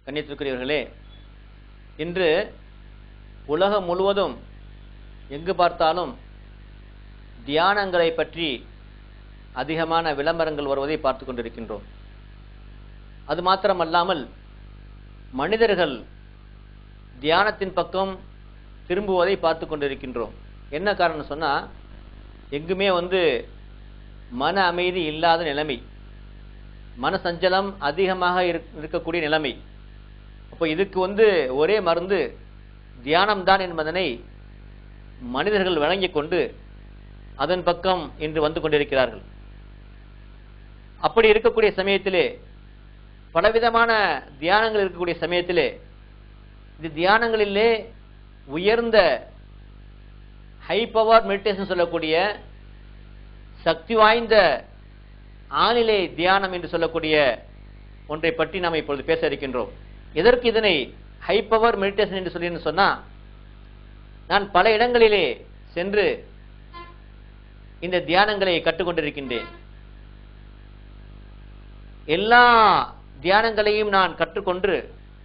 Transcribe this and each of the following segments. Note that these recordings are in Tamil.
கண்ணியத்திற்குரியவர்களே, இன்று உலகம் முழுவதும் எங்கு பார்த்தாலும் தியானங்களை பற்றி அதிகமான விளம்பரங்கள் வருவதை பார்த்து கொண்டிருக்கின்றோம். அது மாத்திரமல்லாமல் மனிதர்கள் தியானத்தின் பக்கம் திரும்புவதை பார்த்து கொண்டிருக்கின்றோம். என்ன காரணம் சொன்னா, எங்குமே மன அமைதி இல்லாத நிலைமை, மன சஞ்சலம் அதிகமாக இருக்கக்கூடிய நிலைமை. அப்போ இதுக்கு ஒரே மருந்து தியானம்தான் என்பதனை மனிதர்கள் வழங்கிக் கொண்டு அதன் பக்கம் இன்று வந்து கொண்டிருக்கிறார்கள். அப்படி இருக்கக்கூடிய சமயத்திலே, பலவிதமான தியானங்கள் இருக்கக்கூடிய சமயத்திலே, இந்த தியானங்களிலே உயர்ந்த ஹை பவர் மெடிடேஷன் சொல்லக்கூடிய சக்தி வாய்ந்த ஆழ்நிலை தியானம் என்று சொல்லக்கூடிய ஒன்றை பற்றி நாம் இப்பொழுது பேச இருக்கின்றோம். எதற்கு இதனை ஹை பவர் மெடிடேஷன் என்று சொல்லி சொன்னா, நான் பல இடங்களிலே சென்று இந்த தியானங்களை கற்றுக்கொண்டிருக்கின்றேன். எல்லா தியானங்களையும் நான் கற்றுக்கொண்டு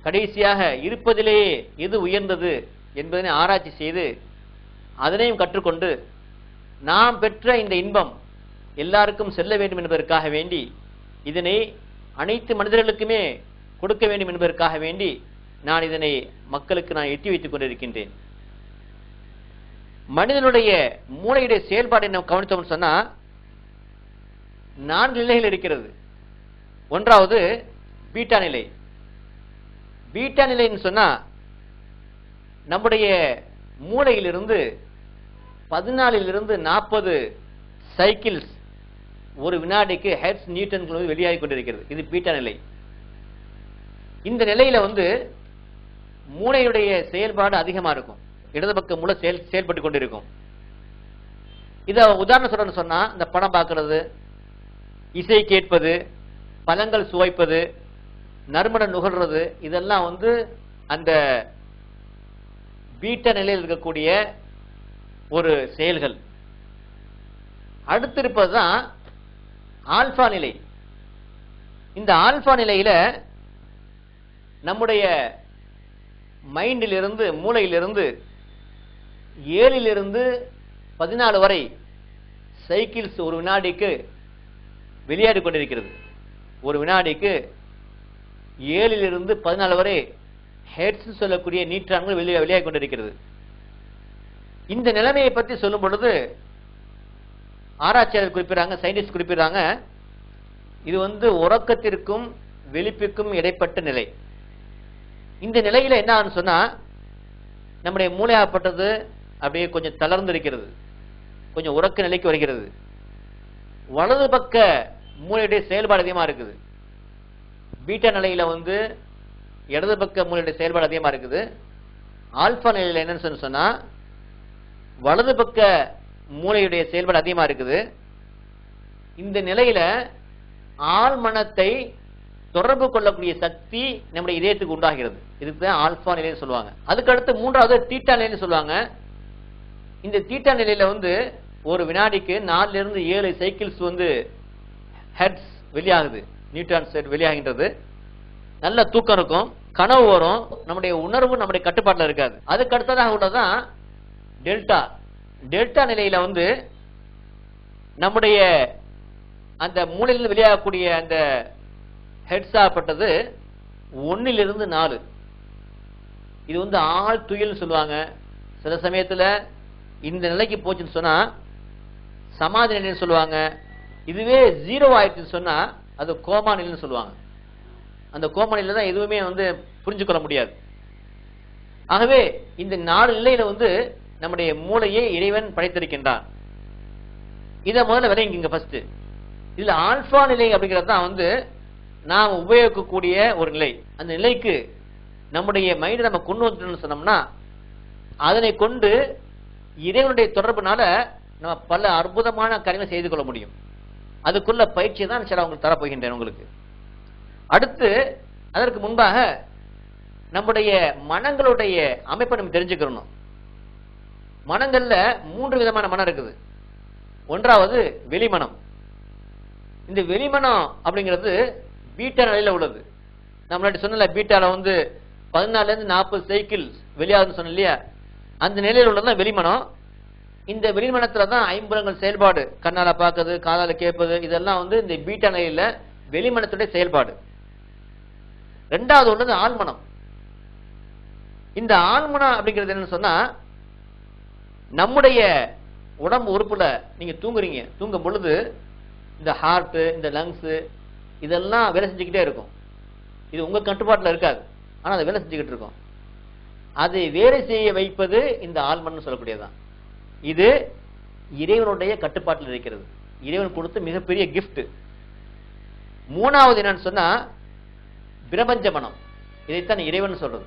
கடைசியாக இருப்பதிலேயே எது உயர்ந்தது என்பதனை ஆராய்ச்சி செய்து அதனையும் கற்றுக்கொண்டு நாம் பெற்ற இந்த இன்பம் எல்லாருக்கும் செல்ல வேண்டும் என்பதற்காக வேண்டி, இதனை அனைத்து மனிதர்களுக்குமே கொடுக்க வேண்டும் என்பதற்காக வேண்டி நான் இதனை மக்களுக்கு நான் எட்டி வைத்துக் கொண்டிருக்கின்றேன். மனிதனுடைய மூளையுடைய செயல்பாடு என்ன கவனித்தோம்னு சொன்னா, 4 நிலைகள் இருக்கிறது. ஒன்றாவது பீட்டா நிலை. பீட்டா நிலைன்னு சொன்னா, நம்முடைய மூளையிலிருந்து 14 to 40 சைக்கிள்ஸ் ஒரு வினாடிக்கு ஹெர்ட்ஸ் நியூட்டன் வெளியாகி கொண்டிருக்கிறது. இது பீட்டா நிலை. இந்த நிலையில மூளையுடைய செயல்பாடு அதிகமா இருக்கும். இடது பக்க மூளை செயல்பட்டு கொண்டிருக்கும். இத உதாரணம் சொல்லணும்னு சொன்னா, இந்த படம் பார்க்கிறது, இசை கேட்பது, பழங்கள் சுவைப்பது, நறுமணம் நுகர்றது, இதெல்லாம் அந்த பீட்டா நிலையில் இருக்கக்கூடிய ஒரு செயல்கள். அடுத்திருப்பதுதான் ஆல்பா நிலை. இந்த ஆல்பா நிலையில நம்முடைய மைண்டிலிருந்து, மூளையிலிருந்து 7 to 14 வரை சைக்கிள்ஸ் ஒரு வினாடிக்கு வெளியாடி கொண்டிருக்கிறது. ஒரு வினாடிக்கு 7 to 14 வரை ஹெர்ட்ஸ் சொல்லக்கூடிய நியூட்ரான்கள் வெளியாகி கொண்டிருக்கிறது. இந்த நிலைமையை பற்றி சொல்லும் பொழுது ஆராய்ச்சியாளர் குறிப்பிடுறாங்க, சயின்டிஸ்ட் குறிப்பிடுறாங்க, இது உறக்கத்திற்கும் விழிப்புக்கும் இடைப்பட்ட நிலை. இந்த நிலையில என்ன சொன்னா, நம்முடைய மூளையாகப்பட்டது அப்படியே கொஞ்சம் தளர்ந்து இருக்கிறது, கொஞ்சம் உறக்க நிலைக்கு வருகிறது. வலது பக்க மூளையுடைய செயல்பாடு அதிகமா இருக்குது. பீட்டா நிலையில இடது பக்க மூளையுடைய செயல்பாடு அதிகமா இருக்குது. ஆல்பா நிலையில என்னன்னு சொன்னா, வலது பக்க மூளையுடைய செயல்பாடு அதிகமா இருக்குது. இந்த நிலையில ஆழ்மனத்தை தொடர்பு கொள்ளக்கூடிய சக்தி நம்முடைய இதயத்துக்கு உண்டாகிறது. இதுதான் ஆல்பா நிலைன்னு சொல்லுவாங்க. அதுக்கு அடுத்து 3வது தீட்டா நிலைன்னு சொல்லுவாங்க. இந்த தீட்டா நிலையில ஒரு வினாடிக்கு 4 to 7 சைக்கிள்ஸ் ஹெர்ட்ஸ் வெளியாகுது, நியூட்ரான்ஸ் வெளியாகின்றது. நல்ல தூக்கம் இருக்கும், கனவு வரும், நம்முடைய உணர்வு நம்முடைய கட்டுப்பாட்டில் இருக்காது. அதுக்கு அடுத்ததாக உள்ளதான் டெல்டா. டெல்டா நிலையில நம்முடைய அந்த மூளையிலிருந்து வெளியாகக்கூடிய அந்த ஹெர்ட்ஸ் ஆகப்பட்டது 1 to 4. இது ஆழ் துயில் சொல்லுவாங்க. சில சமயத்துல இந்த நிலைக்கு போச்சுன்னு சொன்னா சமாதி நிலைன்னு சொல்லுவாங்க. இதுவே 0 ஆயிடுச்சுன்னு சொன்னா அது கோமா நிலைன்னு சொல்லுவாங்க. அந்த கோமா நிலையில தான் எதுவுமே புரிஞ்சு கொள்ள முடியாது. ஆகவே இந்த 4 நிலையில நம்முடைய மூளையை இறைவன் படைத்திருக்கின்றான். இத முதல்ல விளங்கிங்க ஃபர்ஸ்ட். இதுல ஆல்பா நிலை அப்படிங்கிறது தான் நாம் உபயோகிக்கக்கூடிய ஒரு நிலை. அந்த நிலைக்கு நம்முடைய மைண்ட் நம்ம கொண்டு வந்துட்டோம்னு சொன்னோம்னா, அதனை கொண்டு இறைவனுடைய தொடர்புனால நம்ம பல அற்புதமான காரியங்களை செய்து கொள்ள முடியும். அதுக்குள்ள பயிற்சியை தான் சில உங்களுக்கு தரப்போகின்றேன் உங்களுக்கு. அடுத்து அதற்கு முன்பாக நம்முடைய மனங்களுடைய அமைப்பை நம்ம தெரிஞ்சுக்கணும். மனங்கள்ல 3 விதமான மனம் இருக்குது. ஒன்றாவது வெளிமனம். இந்த வெளிமனம் அப்படிங்கிறது பீட்டா நிலையில உள்ளது. நான் முன்னாடி சொன்னல பீட்டால வந்து 14 இருந்து 40 சைக்கிள் வெளியாகுதுன்னு சொன்ன இல்லையா, அந்த நிலையில் உள்ளதான் வெளிமனம். இந்த வெளிமனத்துல தான் ஐம்புலங்கள் செயல்பாடு, கண்ணால பார்க்கறது, காதால கேட்பது, இதெல்லாம் வந்து இந்த பீட்டா நிலையில வெளிமனத்துடைய செயல்பாடு. ரெண்டாவது உள்ளது ஆழ்மனம். இந்த ஆழ்மனம் அப்படிங்கிறது என்னன்னு சொன்னா, நம்முடைய உடம்பு உறுப்புல நீங்க தூங்குறீங்க, தூங்கும் பொழுது இந்த ஹார்ட், இந்த லங்ஸ் இதெல்லாம் வேலை செஞ்சுக்கிட்டே இருக்கும். இது உங்க கட்டுப்பாட்டுல இருக்காது, ஆனா அதை வேலை செஞ்சுக்கிட்டு இருக்கும். அதை வேலை செய்ய வைப்பது இந்த ஆழ்மனம் சொல்லக்கூடியதுதான். இது இறைவனுடைய கட்டுப்பாட்டில் இருக்கிறது, இறைவன் கொடுத்த மிகப்பெரிய கிஃப்ட். மூணாவது என்னன்னு சொன்னா பிரபஞ்ச மனம். இதைத்தான் இறைவன் சொல்றது.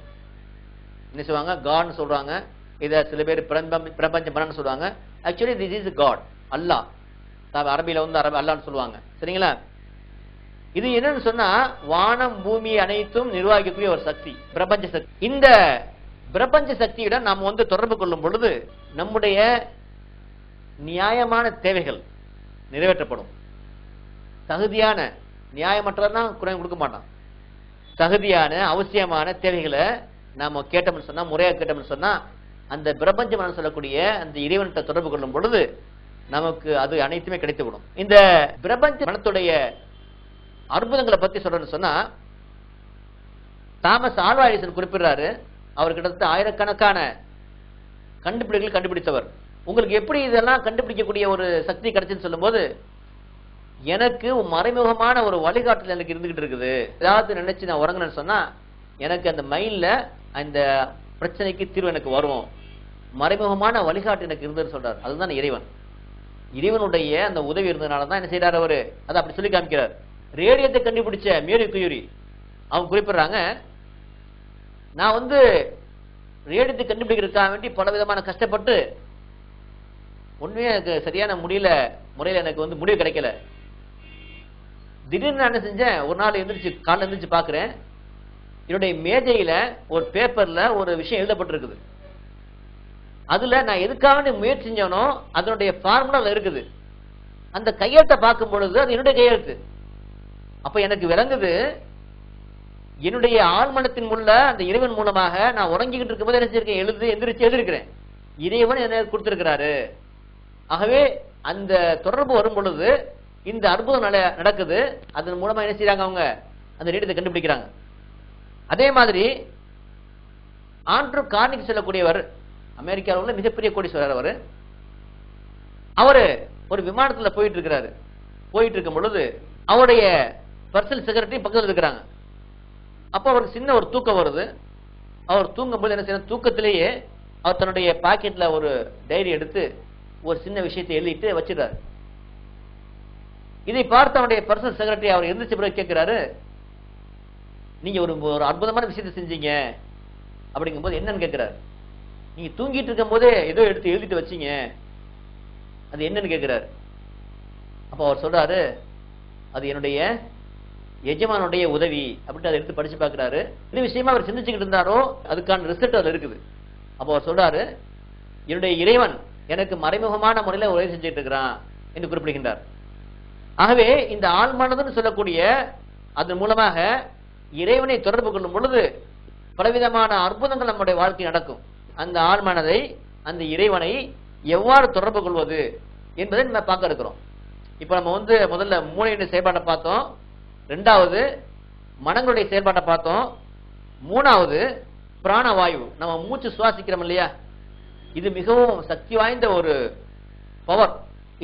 என்ன சொல்லுவாங்க, காட்னு சொல்றாங்க. இதை சில பேர் பிரபஞ்ச மனம்னு சொல்லுவாங்க. ஆக்சுவலி திஸ் இஸ் காட், அல்லாஹ். அரபியில வந்து அல்லாஹ்னு சொல்லுவாங்க. சரிங்களா? இது என்னன்னு சொன்னா வானம் பூமி அனைத்தும் நிர்வகிக்கக்கூடிய ஒரு சக்தி, பிரபஞ்ச சக்தி. இந்த பிரபஞ்ச சக்தியுடன் நாம் வந்து தொடர்பு கொள்ளும் பொழுது நம்முடைய நியாயமான தேவைகள் நிறைவேற்றப்படும். தகுதியான, நியாயமற்றதான் குறை கொடுக்க மாட்டான். தகுதியான அவசியமான தேவைகளை நாம கேட்டோம்னு சொன்னா, முறையாக கேட்டோம்னு சொன்னா, அந்த பிரபஞ்சம் சொல்லக்கூடிய அந்த இறைவன்கிட்ட தொடர்பு கொள்ளும் பொழுது நமக்கு அது அனைத்துமே கிடைத்துவிடும். இந்த பிரபஞ்ச மனத்துடைய அற்புதங்களை பத்தி சொல்றேன்னு சொன்னா, தாமஸ் ஆல்வா எடிசன் குறிப்பிடுறாரு. அவர் கிட்டத்தட்ட ஆயிரக்கணக்கான கண்டுபிடிப்புகள் கண்டுபிடித்தவர். உங்களுக்கு எப்படி இதெல்லாம் கண்டுபிடிக்கக்கூடிய ஒரு சக்தி கிடைச்சுன்னு சொல்லும் போது, எனக்கு மறைமுகமான ஒரு வழிகாட்டுதல் எனக்கு இருந்துகிட்டு இருக்குது. ஏதாவது நினைச்சு நான் உறங்கினேன்னு சொன்னா எனக்கு அந்த மைண்ட்ல அந்த பிரச்சனைக்கு தீர்வு எனக்கு வரும். மறைமுகமான வழிகாட்டு எனக்கு இருந்ததுன்னு சொல்றாரு. அதுதான் இறைவன். இறைவனுடைய அந்த உதவி இருந்ததுனாலதான் என்ன செய்யறாரு அவரு, அதை அப்படி சொல்லி காமிக்கிறார். ரேடியத்தை கண்டுபிடிச்ச மேரி குயூரி அவங்க குறிப்பிடுறாங்க, நான் வந்து ரேடியத்தை கண்டுபிடிக்கிறதுக்காக வேண்டி பல விதமான கஷ்டப்பட்டு ஒண்ணுமே எனக்கு சரியான முறையில எனக்கு வந்து முடிவு கிடைக்கல. திடீர்னு நான் என்ன செஞ்சேன், ஒரு நாள் காலைல எந்திரிச்சு பாக்குறேன், என்னுடைய மேஜையில ஒரு பேப்பர்ல ஒரு விஷயம் எழுதப்பட்டிருக்குது. அதுல நான் எதுக்காக முயற்சி செஞ்சனோ அதனுடைய ஃபார்முலா இருக்குது. அந்த கையெழுத்தை பார்க்கும் பொழுது அது என்னுடைய கையெழுத்து. அப்ப எனக்கு விளங்குது, என்னுடைய ஆழ்மனத்தின் உள்ள அந்த இறைவன் மூலமாக நான் உறங்கிக்கிட்டு இருக்கும் போது என்ன செஞ்சிருக்கேன், எந்திரிச்சு எழுதிருக்கிறேன். இறைவன் எனக்கு கொடுத்திருக்கிறாரு. ஆகவே அந்த தொடர்பு வரும் பொழுது இந்த அற்புதம் நடக்குது. அதன் மூலமா என்ன செய்யறாங்க, அவங்க அந்த ரேடியத்தை கண்டுபிடிக்கிறாங்க. அதே மாதிரி ஆண்ட்ரூ கார்னிக் சொல்லக்கூடியவர், அமெரிக்காவில் உள்ள மிகப்பெரிய கோடீஸ்வரர். அவரு ஒரு விமானத்துல போயிட்டு இருக்கிறாரு. போயிட்டு இருக்கும் பொழுது அவருடைய பர்சனல் செக்ரட்டரி பக்கத்தில் இருக்கிறாங்க. அப்ப அவருக்கு சின்ன ஒரு தூக்கம் வருது. அவர் தூங்கும் போது என்ன செய்யணும், தூக்கத்திலேயே அவர் தன்னுடைய பாக்கெட்ல ஒரு டைரி எடுத்து ஒரு சின்ன விஷயத்தை எழுதிட்டு வச்சிடறாரு. இதை பார்த்து அவருடைய பர்சனல் செக்ரட்டரி அவர் எந்திரிச்ச பிறகு கேட்கிறாரு, நீங்க ஒரு அற்புதமான விஷயத்தை செஞ்சீங்க அப்படிங்கும் போது என்னன்னு கேட்கிறாரு. நீங்க தூங்கிட்டு இருக்கும் போதே ஏதோ எடுத்து எழுதிட்டு வச்சீங்க, அது என்னன்னு கேட்கிறாரு. அப்ப அவர் சொல்றாரு, அது என்னுடைய எஜமானுடைய உதவி அப்படின்ட்டு அதை எடுத்து படிச்சு பார்க்கிறாரு. இந்த விஷயமா அவர் சிந்திச்சுக்கிட்டு இருந்தாரோ அதுக்கான ரிசல்ட் அதுல இருக்குது. அப்ப அவர் சொல்றாரு, என்னுடைய இறைவன் எனக்கு மறைமுகமான முறையில உதவி செஞ்சுட்டு இருக்கிறான் என்று குறிப்பிடுகின்றார். ஆகவே இந்த ஆழ்மானதுன்னு சொல்லக்கூடிய அதன் மூலமாக இறைவனை தொடர்பு கொள்ளும் பொழுது பலவிதமான அற்புதங்கள் நம்முடைய வாழ்க்கை நடக்கும். அந்த ஆழ்மனதை, அந்த இறைவனை எவ்வாறு தொடர்பு கொள்வது என்பதை நம்ம பார்க்க இருக்கிறோம். இப்ப நம்ம வந்து முதல்ல மூளையுடைய செயல்பாட்டை பார்த்தோம், ரெண்டாவது மனங்களுடைய செயல்பாட்டை பார்த்தோம், மூணாவது பிராணவாயு, நம்ம மூச்சு சுவாசிக்கிறோம் இல்லையா, இது மிகவும் சக்தி வாய்ந்த ஒரு பவர்.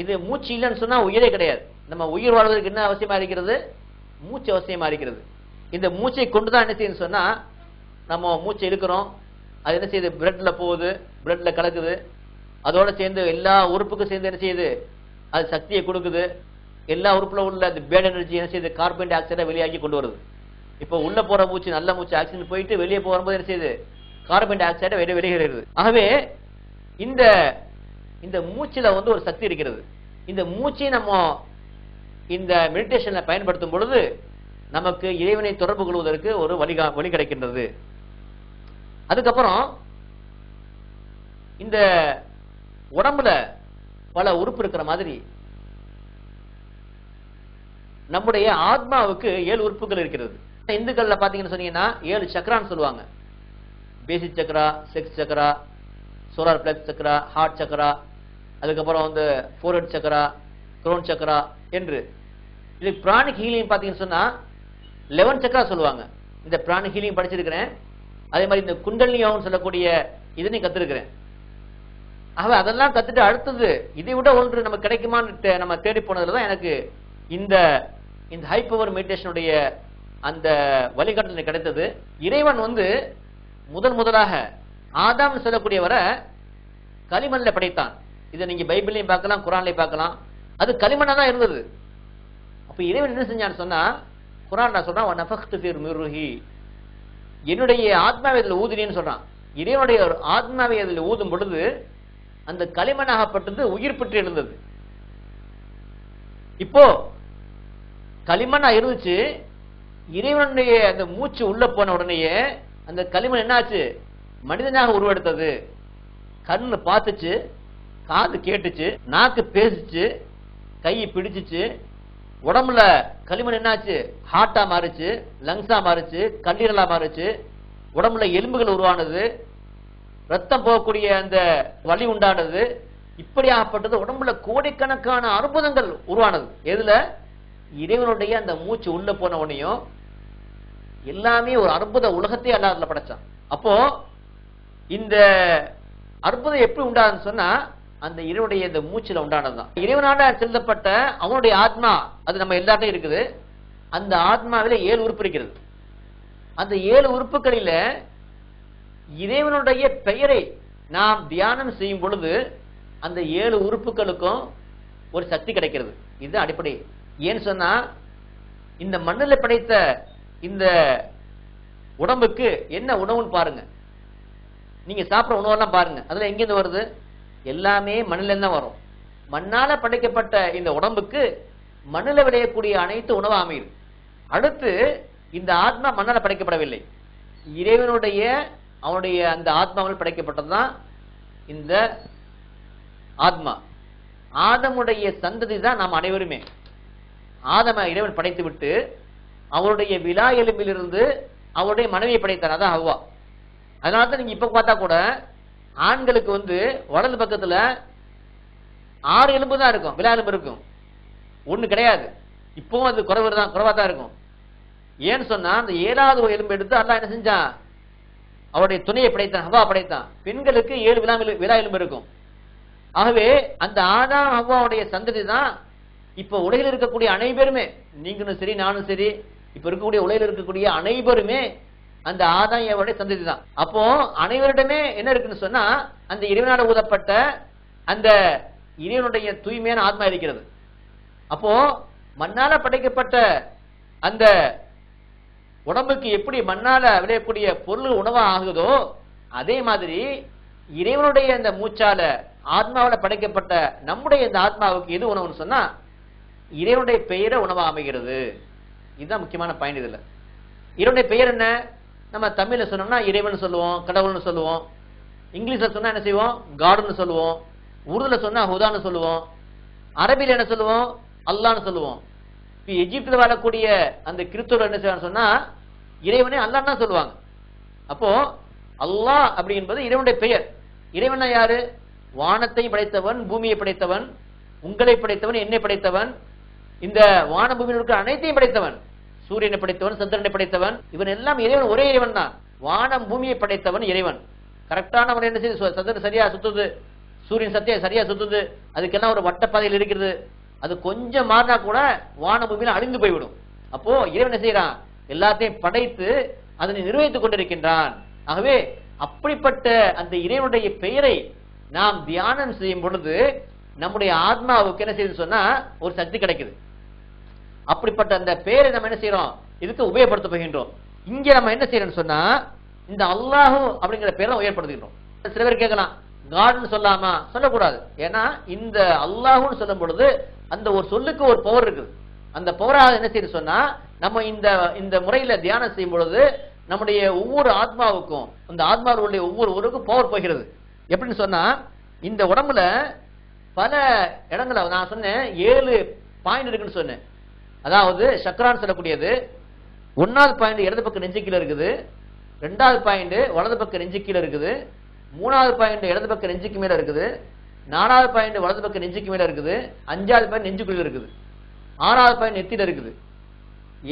இது மூச்சு இல்லைன்னு சொன்னா உயிரே கிடையாது. நம்ம உயிர் வாழ்வதற்கு என்ன அவசியமா இருக்கிறது, மூச்சு அவசியமா இருக்கிறது. இந்த மூச்சை கொண்டுதான் என்ன செய்யுன்னு சொன்னா, நம்ம மூச்சை இழுக்கிறோம், அது என்ன செய்யுது, பிளட்ல போகுது, பிளட்ல கலக்குது, அதோட சேர்ந்து எல்லா உறுப்புக்கும் சேர்ந்து என்ன செய்யுது, அது சக்தியை கொடுக்குது. எல்லா உறுப்புல உள்ள அந்த பேட் எனர்ஜி என்ன செய்யுது, கார்பன் டை ஆக்சைடை வெளியாகி கொண்டு வருது. இப்போ உள்ள போற மூச்சு நல்ல மூச்சு ஆக்சிஜன் போயிட்டு வெளியே போகும்போது என்ன செய்யுது, கார்பன் டை ஆக்சைடை வெளியேறுகிறது. ஆகவே இந்த இந்த மூச்சுல வந்து ஒரு சக்தி இருக்கிறது. இந்த மூச்சை நம்ம இந்த மெடிடேஷன்ல பயன்படுத்தும் பொழுது நமக்கு இறைவனை தொடர்பு கொள்வதற்கு ஒரு வழி கிடைக்கின்றது. அதுக்கப்புறம் இந்த உடம்புல பல உறுப்பு இருக்கிற மாதிரி நம்முடைய ஆத்மாவுக்கு 7 உறுப்புகள் இருக்கிறது. இந்துக்கள்ல பாத்தீங்கன்னு சொன்னீங்கன்னா 7 சக்கரான்னு சொல்லுவாங்க. பேசிக் சக்கரா, செக்ஸ் சக்கரா, சோலார் பிளக்ஸ் சக்கரா, ஹார்ட் சக்கரா, அதுக்கப்புறம் வந்து ஃபோர்ஹெட் சக்கரா, க்ரோன் சக்கரா என்று. இது பிராணிக் ஹீலிங் பாத்தீங்கன்னு சொன்னா 11 சக்கரா சொல்லுவாங்க. இந்த பிராணிக் ஹீலிங் படிச்சிருக்கிறேன். அதே மாதிரி இந்த குண்டலினி யோகம் சொல்லக்கூடிய இதனையும் கத்திருக்கிறேன். ஆக அதெல்லாம் கத்துட்டு அடுத்தது இதை விட ஒன்று நமக்கு கிடைக்குமான்னு நம்ம தேடி போனதுலதான் எனக்கு இந்த இந்த ஹை பவர் மெடிடேஷனுடைய அந்த வழிகாட்டல் கிடைத்தது. இறைவன் வந்து முதலாக ஆதாம் சொல்லக்கூடியவரை களிமண்ல படைத்தான். இதை நீங்க பைபிளையும் பார்க்கலாம், குரான்லையும் பார்க்கலாம். அது களிமண்ணா தான் இருந்தது. அப்ப இறைவன் என்ன செஞ்சான்னு சொன்னா, குரான் சொல்றான், வனஃபக்து ஃபீ மிர்ருஹி, என்னுடைய ஆத்மாவை அதில் ஊதினேன்னு சொல்றான். இறைவனுடைய ஆத்மாவை அதில் ஊதும் பொழுது அந்த களிமண்ணாகப்பட்டது உயிர் பெற்று எழுந்தது. இப்போ களிமண்ணா இருந்துச்சு, இறைவனுடைய அந்த மூச்சு உள்ள போன உடனேயே அந்த களிமண் என்னாச்சு, மனிதனாக உருவெடுத்தது. கண்ணு பார்த்துச்சு, காது கேட்டுச்சு, நாக்கு பேசிச்சு, கை பிடிச்சிச்சு, உடம்புல களிமண் என்னாச்சு, ஹார்ட்டா மாறுச்சு, லங்ஸா மாறுச்சு, கல்லீரலா மாறுச்சு, உடம்புல எலும்புகள் உருவானது, ரத்தம் போகக்கூடிய அந்த வலி உண்டானது. இப்படியாகப்பட்டது உடம்புல கோடிக்கணக்கான அற்புதங்கள் உருவானது. எதுல? இறைவனுடைய அந்த மூச்சு உள்ள போன உடனேயும் எல்லாமே ஒரு அற்புத உலகத்தை அல்லாஹ் படைச்சான். அப்போ இந்த அற்புதம் எப்படி உண்டாதுன்னு சொன்னா அந்த இறைவனுடைய இந்த மூச்சுல உண்டானதுதான். இறைவனால செலுத்தப்பட்ட அவனுடைய ஆத்மா அது நம்ம எல்லாத்தையும் இருக்குது. அந்த ஆத்மாவில 7 உறுப்பு இருக்கிறது. அந்த 7 உறுப்புகளில இறைவனுடைய பெயரை நாம் தியானம் செய்யும் பொழுது அந்த 7 உறுப்புகளுக்கும் ஒரு சக்தி கிடைக்கிறது. இது அடிப்படை. ஏன்னு சொன்னா இந்த மண்ணில் படைத்த இந்த உடம்புக்கு என்ன உணவுன்னு பாருங்க. நீங்க சாப்பிட்ற உணவெல்லாம் பாருங்க, அதுல எங்கிருந்து வருது? எல்லாமே மண்ணில தான் வரும். மண்ணால படைக்கப்பட்ட இந்த உடம்புக்கு மண்ணில் விளையக்கூடிய அனைத்து உணவு அமையுது. அடுத்து இந்த ஆத்மா மண்ணால படைக்கப்படவில்லை, இறைவனுடைய அவனுடைய அந்த ஆத்மாவில் படைக்கப்பட்டதுதான் இந்த ஆத்மா. ஆதமுடைய சந்ததி தான் நாம் அனைவருமே. ஆதம இறைவன் படைத்து விட்டு அவருடைய விலா எலும்பிலிருந்து அவருடைய மனைவியை படைத்தார், அதான் ஹவ்வா. அதனாலதான் நீங்க இப்ப பார்த்தா கூட ஆண்களுக்கு வந்து வலது பக்கத்துல 6 எலும்பு தான் இருக்கும், விலா எலும்பு இருக்கும், ஒண்ணு கிடையாது. இப்பவும் அது குறைவா தான் இருக்கும். ஏன்னு சொன்னா அந்த 7வது எலும்பு எடுத்து அல்லாஹ் என்ன செஞ்சான், அவருடைய துணையை படைத்தான், ஹவ்வா படைத்தான். பெண்களுக்கு 7 விலா எலும்பு இருக்கும். ஆகவே அந்த ஆதாம் ஹவ்வாவுடைய சந்ததி தான் இப்ப உலகில் இருக்கக்கூடிய அனைவருமே, நீங்களும் சரி நானும் சரி, இப்ப இருக்கக்கூடிய உலகில் இருக்கக்கூடிய அனைவருமே அந்த ஆதாம் ஹவ்வாவுடைய சந்ததி தான். அப்போ அனைவரிடமே என்ன இருக்குன்னு சொன்னா அந்த இறைவனால ஊதப்பட்ட அந்த இறைவனுடைய தூய்மையான ஆத்மா இருக்கிறது. அப்போ மண்ணால படைக்கப்பட்ட அந்த உடம்புக்கு எப்படி மண்ணால விளையக்கூடிய பொருள் உணவா ஆகுதோ அதே மாதிரி இறைவனுடைய அந்த மூச்சால ஆத்மாவில படைக்கப்பட்ட நம்முடைய இந்த ஆத்மாவுக்கு எது உணவுன்னு சொன்னா இறைவனுடைய பெயரை உணவா அமைகிறது. இதுதான் முக்கியமான பாயிண்ட். இதுல இறைவனுடைய பெயர் என்ன? நம்ம தமிழ்ல சொன்னோம்னா இறைவன் சொல்லுவோம், கடவுள்னு சொல்லுவோம். இங்கிலீஷ்ல சொன்னா என்ன செய்வோம், காட்னு சொல்லுவோம். உருதுல சொன்னா ஹுதான்னு சொல்லுவோம். அரபில என்ன சொல்லுவோம், அல்லான்னு சொல்லுவோம். இப்ப எஜிப்துல வாழக்கூடிய அந்த கிறிஸ்தவர் என்ன செய்வான்னு சொன்னா இறைவனே அல்லான்னு தான் சொல்லுவாங்க. அப்போ அல்லாஹ் அப்படி என்பது இறைவனுடைய பெயர். இறைவனா யாரு? வானத்தை படைத்தவன், பூமியை படைத்தவன், உங்களை படைத்தவன், என்னை படைத்தவன், இந்த வான பூமியில் இருக்கிற அனைத்தையும் படைத்தவன், சூரியனை படைத்தவன், சந்திரனை படைத்தவன். இவன் எல்லாம் இறைவன், ஒரே இறைவன் தான். வானம் பூமியை படைத்தவன் இறைவன். கரெக்டான அவன் என்ன செய்யுது, சந்திரன் சரியா சுத்துது, சூரியன் சரியா சுத்துது, அதுக்கெல்லாம் ஒரு வட்டப்பாதையில் இருக்கிறது. அது கொஞ்சம் மாறினா கூட வான பூமியில அழிந்து போய்விடும். அப்போ இறைவன் என்ன செய்யறான், எல்லாத்தையும் படைத்து அதனை நிர்வகித்துக் கொண்டிருக்கின்றான். ஆகவே அப்படிப்பட்ட அந்த இறைவனுடைய பெயரை நாம் தியானம் செய்யும் பொழுது நம்முடைய ஆத்மாவுக்கு என்ன செய்யுது சொன்னா ஒரு சக்தி கிடைக்குது. அப்படிப்பட்ட அந்த பெயரை நம்ம என்ன செய்யறோம், இதுக்கு உபயோகப்படுத்த போகின்றோம். இங்க நம்ம என்ன செய்யறோம்னு சொன்னா இந்த அல்லாஹு அப்படிங்கிற பேரை உபயோகப்படுத்துகின்றோம். சில பேர் கேட்கலாம், காட்னு சொல்லாமா? சொல்லக்கூடாது. ஏன்னா இந்த அல்லாஹுன்னு சொல்லும் பொழுது அந்த ஒரு சொல்லுக்கு ஒரு பவர் இருக்குது. அந்த பவராக என்ன செய்யுது சொன்னா நம்ம இந்த முறையில தியானம் செய்யும் பொழுது நம்முடைய ஒவ்வொரு ஆத்மாவுக்கும் அந்த ஆத்மாவுடைய ஒவ்வொருவருக்கும் பவர் போகிறது. எப்படின்னு சொன்னா இந்த உடம்புல பல இடங்கள நான் சொன்னேன் 7 பாயிண்ட் இருக்குன்னு சொன்னேன். அதாவது சக்கரான்னு சொல்லக்கூடியது, 1வது பாயிண்ட் இடது பக்கம் நெஞ்சு கீழ இருக்குது, 2வது பாயிண்ட் வலது பக்கம் நெஞ்சு கீழ இருக்குது, 3வது பாயிண்ட் இடது பக்கம் நெஞ்சுக்கு மேல இருக்குது, 4வது பாயிண்ட் வலது பக்கம் நெஞ்சுக்கு மேல இருக்குது, 5வது பாயிண்ட் நெஞ்சுக்குள்ள இருக்குது, 6வது பாயிண்ட் நெத்தியில இருக்குது,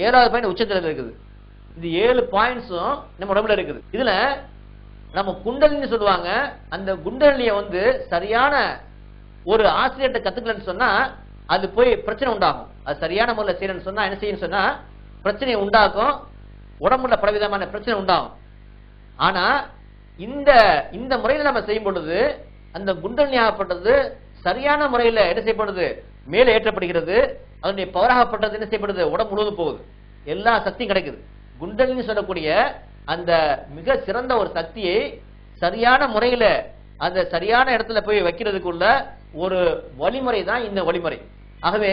7வது பாயிண்ட் உச்சத்துல இருக்குது. இந்த 7 பாயிண்ட்ஸும் நம்ம உடம்புல இருக்குது. இதுல நம்ம குண்டலினி சொல்லுவாங்க. அந்த குண்டலினிய வந்து சரியான ஒரு ஆசிரியர்கிட்ட கத்துக்கலன்னு சொன்னா அது போய் பிரச்சனை உண்டாகும். அது சரியான முறையில் செய்யணும்னு சொன்னா என்ன செய்யணும் சொன்னா பிரச்சனையை உண்டாக்கும், உடம்புல பலவிதமான பிரச்சனை உண்டாகும். ஆனா இந்த முறையில நம்ம செய்யும் பொழுது அந்த குண்டலினி ஆகப்பட்டது சரியான முறையில என்ன செய்யப்படுது, மேலே ஏற்றப்படுகிறது. அதனுடைய பவராகப்பட்டது என்ன செய்யப்படுது, உடம்பு முழுவதும் போகுது, எல்லா சக்தியும் கிடைக்குது. குண்டலினி சொல்லக்கூடிய அந்த மிக சிறந்த ஒரு சக்தியை சரியான முறையில அந்த சரியான இடத்துல போய் வைக்கிறதுக்குள்ள ஒரு வழிமுறை தான் இந்த வழிமுறை. ஆகவே